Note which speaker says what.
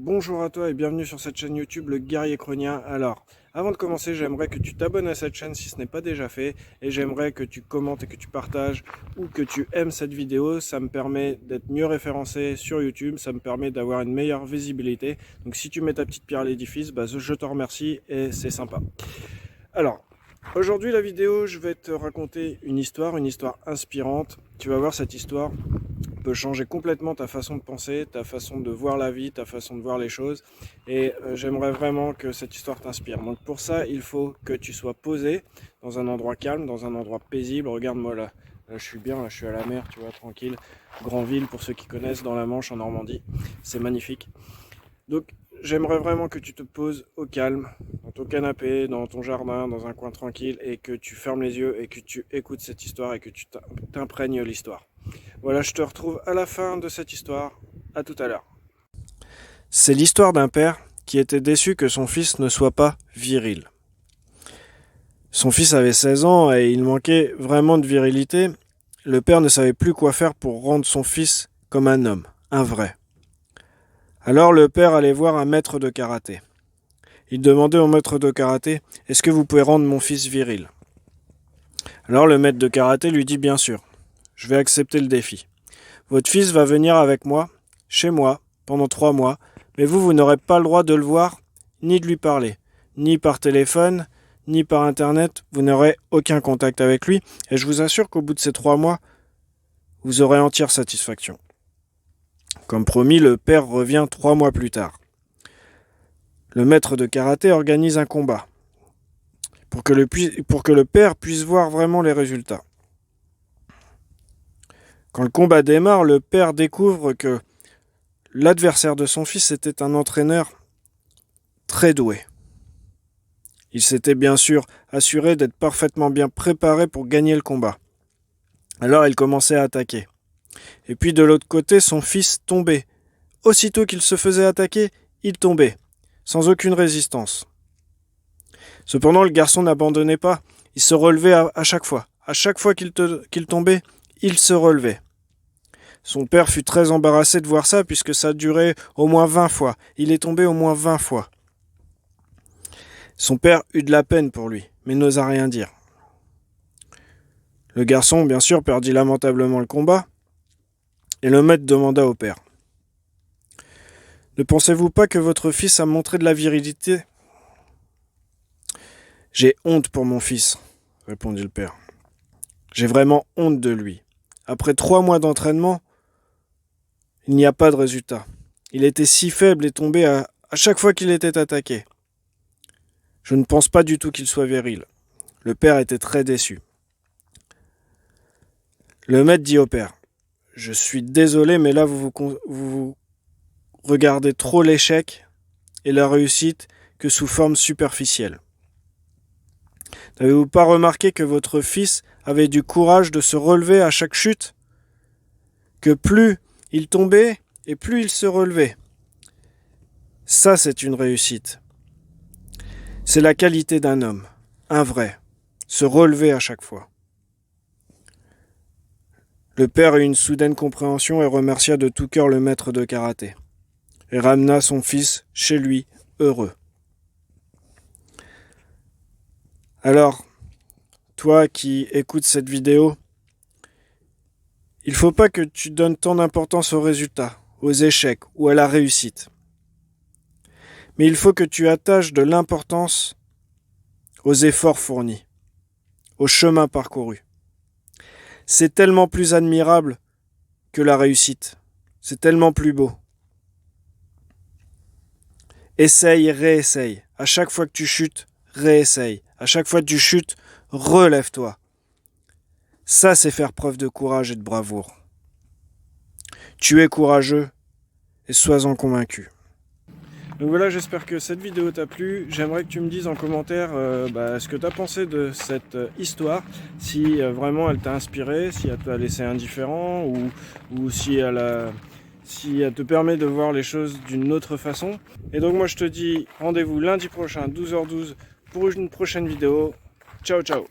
Speaker 1: Bonjour à toi et bienvenue sur cette chaîne YouTube, le Guerrier Chronien. Alors, avant de commencer, j'aimerais que tu t'abonnes à cette chaîne si ce n'est pas déjà fait. Et j'aimerais que tu commentes et que tu partages ou que tu aimes cette vidéo. Ça me permet d'être mieux référencé sur YouTube, ça me permet d'avoir une meilleure visibilité. Donc si tu mets ta petite pierre à l'édifice, je te remercie et c'est sympa. Alors, aujourd'hui la vidéo, je vais te raconter une histoire inspirante. Tu vas voir, cette histoire peut changer complètement ta façon de penser, ta façon de voir la vie, ta façon de voir les choses. Et j'aimerais vraiment que cette histoire t'inspire. Donc pour ça, il faut que tu sois posé dans un endroit calme, dans un endroit paisible. Regarde-moi là. Là, je suis bien, là, je suis à la mer, tu vois, tranquille. Grandville, pour ceux qui connaissent, dans la Manche, en Normandie. C'est magnifique. Donc, j'aimerais vraiment que tu te poses au calme, dans ton canapé, dans ton jardin, dans un coin tranquille, et que tu fermes les yeux et que tu écoutes cette histoire et que tu t'imprègnes l'histoire. Voilà, je te retrouve à la fin de cette histoire. À tout à l'heure. C'est l'histoire d'un père qui était déçu que son fils ne soit pas viril. Son fils avait 16 ans et il manquait vraiment de virilité. Le père ne savait plus quoi faire pour rendre son fils comme un homme, un vrai. Alors le père allait voir un maître de karaté. Il demandait au maître de karaté « Est-ce que vous pouvez rendre mon fils viril ?» Alors le maître de karaté lui dit « Bien sûr, je vais accepter le défi. Votre fils va venir avec moi, chez moi, pendant 3 mois, mais vous n'aurez pas le droit de le voir, ni de lui parler, ni par téléphone, ni par internet, vous n'aurez aucun contact avec lui, et je vous assure qu'au bout de ces 3 mois, vous aurez entière satisfaction. » Comme promis, le père revient 3 mois plus tard. Le maître de karaté organise un combat pour que le père puisse voir vraiment les résultats. Quand le combat démarre, le père découvre que l'adversaire de son fils était un entraîneur très doué. Il s'était bien sûr assuré d'être parfaitement bien préparé pour gagner le combat. Alors il commençait à attaquer. Et puis de l'autre côté, son fils tombait. Aussitôt qu'il se faisait attaquer, il tombait, sans aucune résistance. Cependant, le garçon n'abandonnait pas, il se relevait à chaque fois. À chaque fois qu'il tombait, il se relevait. Son père fut très embarrassé de voir ça, puisque ça durait au moins 20 fois. Il est tombé au moins 20 fois. Son père eut de la peine pour lui, mais n'osa rien dire. Le garçon, bien sûr, perdit lamentablement le combat, et le maître demanda au père « Ne pensez-vous pas que votre fils a montré de la virilité ?»« J'ai honte pour mon fils, » répondit le père. « J'ai vraiment honte de lui. Après 3 mois d'entraînement, il n'y a pas de résultat. Il était si faible et tombait à chaque fois qu'il était attaqué. Je ne pense pas du tout qu'il soit viril. » Le père était très déçu. Le maître dit au père « Je suis désolé, mais là vous regardez trop l'échec et la réussite que sous forme superficielle. N'avez-vous pas remarqué que votre fils avait du courage de se relever à chaque chute? Que plus il tombait et plus il se relevait. Ça, c'est une réussite. C'est la qualité d'un homme, un vrai, se relever à chaque fois. » Le père eut une soudaine compréhension et remercia de tout cœur le maître de karaté, et ramena son fils chez lui, heureux. Alors, toi qui écoutes cette vidéo, il ne faut pas que tu donnes tant d'importance aux résultats, aux échecs ou à la réussite. Mais il faut que tu attaches de l'importance aux efforts fournis, au chemin parcouru. C'est tellement plus admirable que la réussite. C'est tellement plus beau. Essaye et réessaye. À chaque fois que tu chutes, réessaye. À chaque fois que tu chutes, relève-toi. Ça, c'est faire preuve de courage et de bravoure. Tu es courageux et sois-en convaincu. Donc voilà, j'espère que cette vidéo t'a plu. J'aimerais que tu me dises en commentaire ce que tu as pensé de cette histoire, si vraiment elle t'a inspiré, si elle t'a laissé indifférent ou si elle te permet de voir les choses d'une autre façon. Et donc moi je te dis rendez-vous lundi prochain 12h12 pour une prochaine vidéo. Ciao ciao.